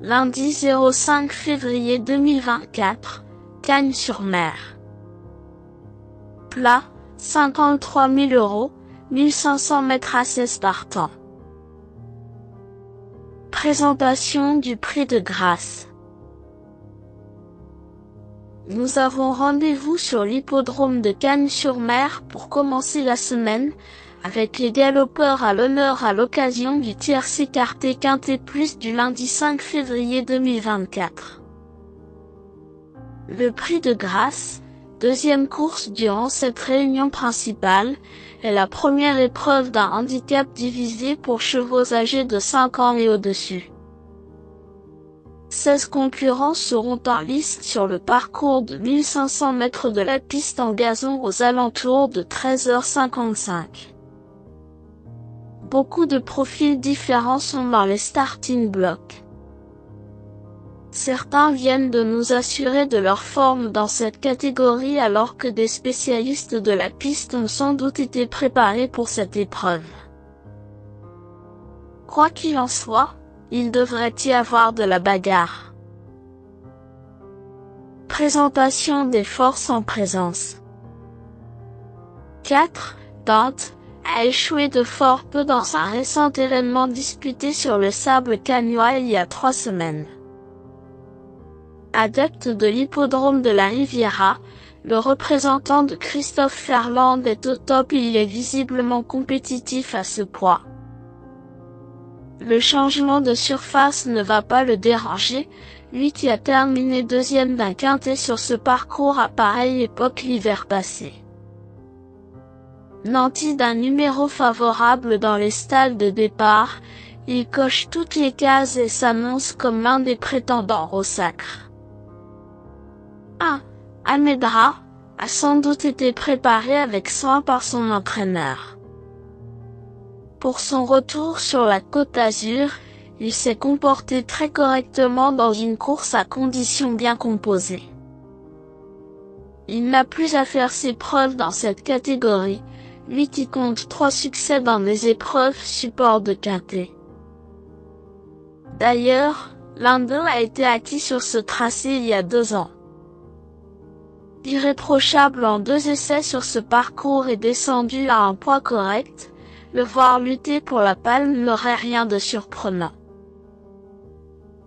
Lundi 05 février 2024, Cagnes-sur-Mer. Plat, 53 000 €, 1500 mètres assiettes par temps. Présentation du prix de grâce. Nous avons rendez-vous sur l'hippodrome de Cagnes-sur-Mer pour commencer la semaine, avec les galopeurs à l'honneur à l'occasion du tiercé écarté quintet plus du lundi 5 février 2024. Le prix de grâce, deuxième course durant cette réunion principale, est la première épreuve d'un handicap divisé pour chevaux âgés de 5 ans et au-dessus. 16 concurrents seront en liste sur le parcours de 1500 mètres de la piste en gazon aux alentours de 13h55. Beaucoup de profils différents sont dans les starting blocks. Certains viennent de nous assurer de leur forme dans cette catégorie alors que des spécialistes de la piste ont sans doute été préparés pour cette épreuve. Quoi qu'il en soit, il devrait y avoir de la bagarre. Présentation des forces en présence. 4. Dante a échoué de fort peu dans un récent événement disputé sur le sable cagnois il y a 3 semaines. Adepte de l'hippodrome de la Riviera, le représentant de Christophe Ferland est au top et il est visiblement compétitif à ce poids. Le changement de surface ne va pas le déranger, lui qui a terminé deuxième d'un quintet sur ce parcours à pareille époque l'hiver passé. Nanti d'un numéro favorable dans les stalles de départ, il coche toutes les cases et s'annonce comme l'un des prétendants au sacre. 1. Almedra a sans doute été préparé avec soin par son entraîneur. Pour son retour sur la Côte d'Azur, il s'est comporté très correctement dans une course à conditions bien composées. Il n'a plus à faire ses preuves dans cette catégorie, lui qui compte 3 succès dans des épreuves support de quintet. D'ailleurs, l'un d'eux a été acquis sur ce tracé il y a 2 ans. Irréprochable en 2 essais sur ce parcours et descendu à un poids correct, le voir lutter pour la palme n'aurait rien de surprenant.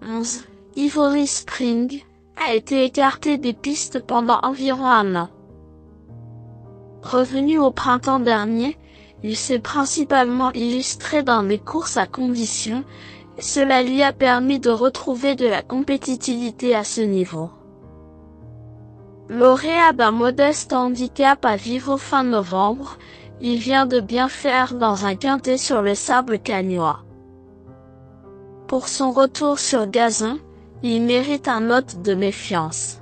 11. Ivory Spring a été écarté des pistes pendant environ 1 an. Revenu au printemps dernier, il s'est principalement illustré dans des courses à conditions, et cela lui a permis de retrouver de la compétitivité à ce niveau. Lauréat d'un modeste handicap à Vivo fin novembre, il vient de bien faire dans un quintet sur le sable cagnois. Pour son retour sur gazon, il mérite un note de méfiance.